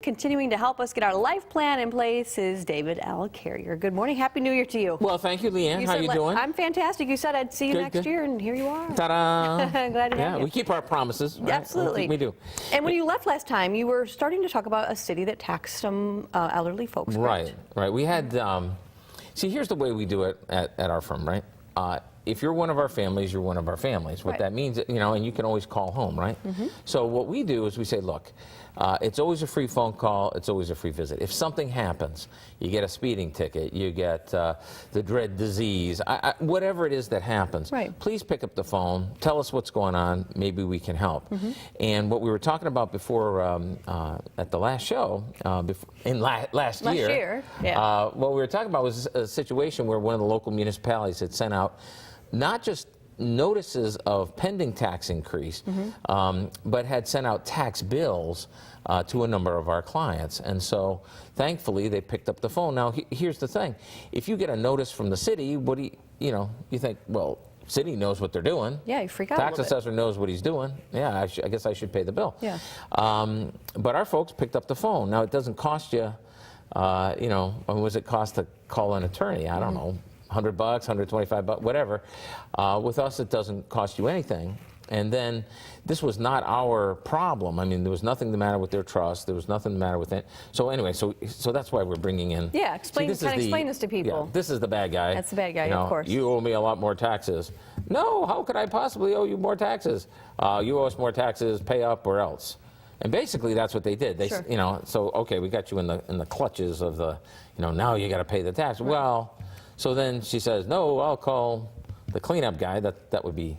continuing to help us get our life plan in place is David L. Carrier. Good morning. Happy New Year to you. Well, thank you, Leanne. How you doing? I'm fantastic. You said I'd see you Good, next good. year, and here you are. Ta-da! Glad to have you. We keep our promises. Right? Absolutely. We do. And when you left last time, you were starting to talk about a city that taxed some elderly folks. Right, right. We had, see, here's the way we do it at our firm, right? If you're one of our families, you're one of our families. What that means, you know, and you can always call home, right? So what we do is we say, look, it's always a free phone call, it's always a free visit. If something happens, you get a speeding ticket, you get the dread disease, whatever it is that happens, please pick up the phone, tell us what's going on, maybe we can help. And what we were talking about before at the last show, last year, what we were talking about was a situation where one of the local municipalities had sent out not just notices of pending tax increase, but had sent out tax bills to a number of our clients. And so thankfully they picked up the phone. Now here's the thing, if you get a notice from the city, what do you think, well, city knows what they're doing. Yeah, you freak out Tax assessor knows what he's doing. Yeah, I guess I should pay the bill. Yeah. But our folks picked up the phone. Now it doesn't cost you, you know, what was it cost to call an attorney? I don't know. $100, $125, whatever. With us, it doesn't cost you anything. And then this was not our problem. I mean, there was nothing the matter with their trust. There was nothing the matter with it. So anyway, so that's why we're bringing in. Yeah, explain this to people. Yeah, this is the bad guy. That's the bad guy, you know, of course. You owe me a lot more taxes. No, how could I possibly owe you more taxes? You owe us more taxes. Pay up or else. And basically, that's what they did. They, you know, so okay, we got you in the clutches of the, you know, now you got to pay the tax. Well. So then she says, no, I'll call the cleanup guy. That would be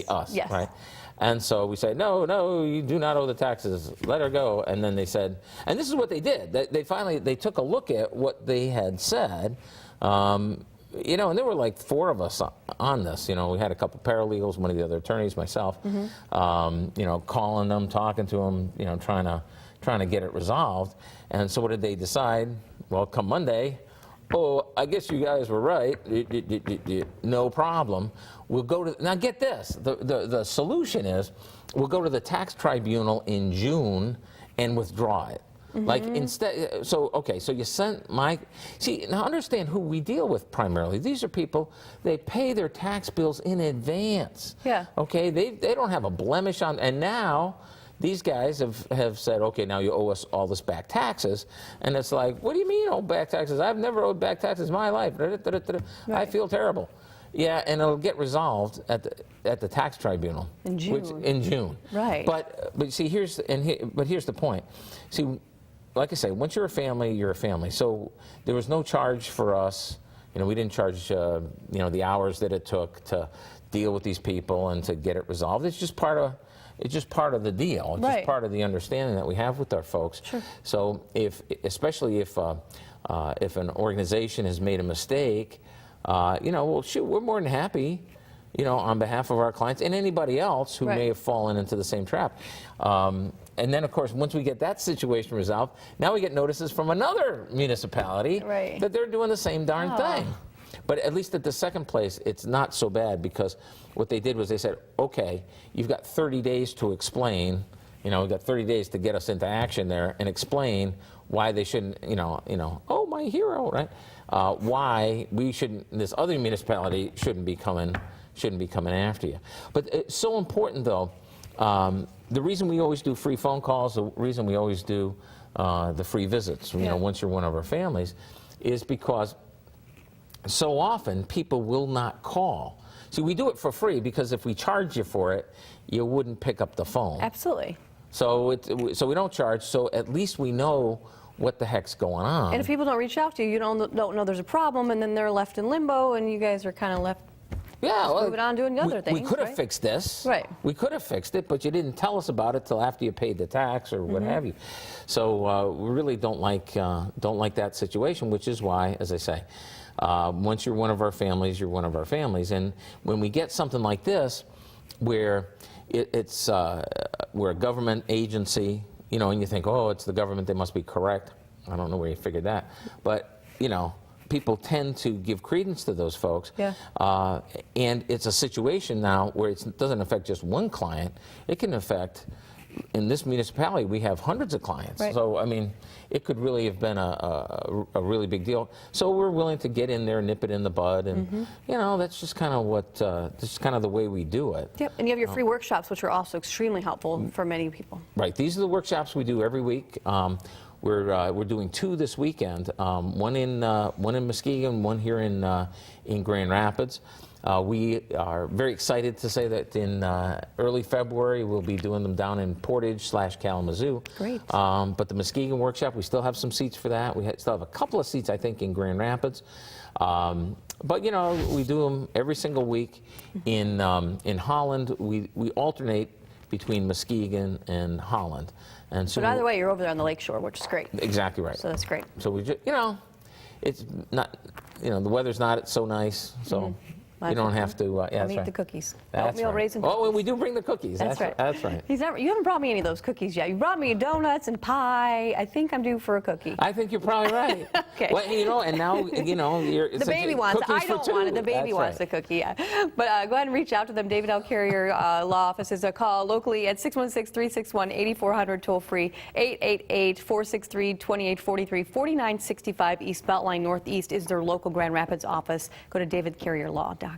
us, right? And so we say, no, you do not owe the taxes. Let her go. And then they said, and this is what they did. They finally took a look at what they had said. You know, and there were like 4 of us on this. You know, we had a couple paralegals, one of the other attorneys, myself. You know, calling them, talking to them, you know, trying to get it resolved. And so what did they decide? Well, come Monday. Oh, I guess you guys were right. No problem. We'll go to, now get this, the solution is we'll go to the tax tribunal in June and withdraw it. Like instead, so okay, so you sent see, now understand who we deal with primarily. These are people, they pay their tax bills in advance. Yeah. Okay, they don't have a blemish on, and now, these guys have said, okay, now you owe us all this back taxes. And it's like, what do you mean owe back taxes? I've never owed back taxes in my life. I feel terrible. Yeah, and it'll get resolved at the tax tribunal. In June. In June. Right. But see, here's the point. See, like I say, once you're a family, you're a family. So there was no charge for us. You know, we didn't charge, you know, the hours that it took to deal with these people and to get it resolved. It's just part of the deal. It's just part of the understanding that we have with our folks. Sure. So especially if an organization has made a mistake, you know, well, shoot, we're more than happy, you know, on behalf of our clients and anybody else who may have fallen into the same trap. And then, of course, once we get that situation resolved, now we get notices from another municipality that they're doing the same darn thing. But at least at the second place, it's not so bad because what they did was they said, okay, you've got 30 days to explain, you know, we've got 30 days to get us into action there and explain why they shouldn't, you know, oh, my hero, right? Why we shouldn't, this other municipality shouldn't be coming after you. But it's so important, though, the reason we always do free phone calls, the reason we always do the free visits, you know, once you're one of our families, is because so often people will not call. See, we do it for free because if we charge you for it, you wouldn't pick up the phone. Absolutely. So so we don't charge, so at least we know what the heck's going on. And if people don't reach out to you, you don't know there's a problem, and then they're left in limbo, and you guys are kind of left moving on doing other things. We could have fixed this. Right. We could have fixed it, but you didn't tell us about it till after you paid the tax or what have you. So we really don't like that situation, which is why, as I say, once you're one of our families, you're one of our families. And when we get something like this, where we're a government agency, you know, and you think, oh, it's the government, they must be correct. I don't know where you figured that. But, you know, people tend to give credence to those folks. Yeah. And it's a situation now where it doesn't affect just one client. It can affect in this municipality, we have hundreds of clients. Right. So, I mean, it could really have been a really big deal. So we're willing to get in there, nip it in the bud, and you know, that's just kind of what, this is kind of the way we do it. Yep, and you have your free workshops, which are also extremely helpful for many people. Right. These are the workshops we do every week. We're doing 2 this weekend. One in Muskegon, one here in Grand Rapids. We are very excited to say that in early February we'll be doing them down in Portage/Kalamazoo. Great. But the Muskegon workshop, we still have some seats for that. We still have a couple of seats, I think, in Grand Rapids. But you know, we do them every single week. In Holland, we alternate between Muskegon and Holland. And so But either way, you're over there on the lake shore, which is great. exactly right. So that's great. So we just, you know, it's not, you know, the weather's not so nice, so you don't have to. Yeah, I'll that's eat right. the cookies. That's Oatmeal right. raisin Oh, and cookies. we do bring the cookies. That's right. That's right. You haven't brought me any of those cookies yet. You brought me donuts and pie. I think I'm due for a cookie. I think you're probably right. Okay. Well, you know, and now, you know, The baby wants it. I don't want it. The baby wants the cookie. Yeah. But go ahead and reach out to them. David L. Carrier Law Office is a call locally at 616-361-8400, toll free 888-463-2843. 4965 East Beltline Northeast is their local Grand Rapids office. Go to davidcarrierlaw.com.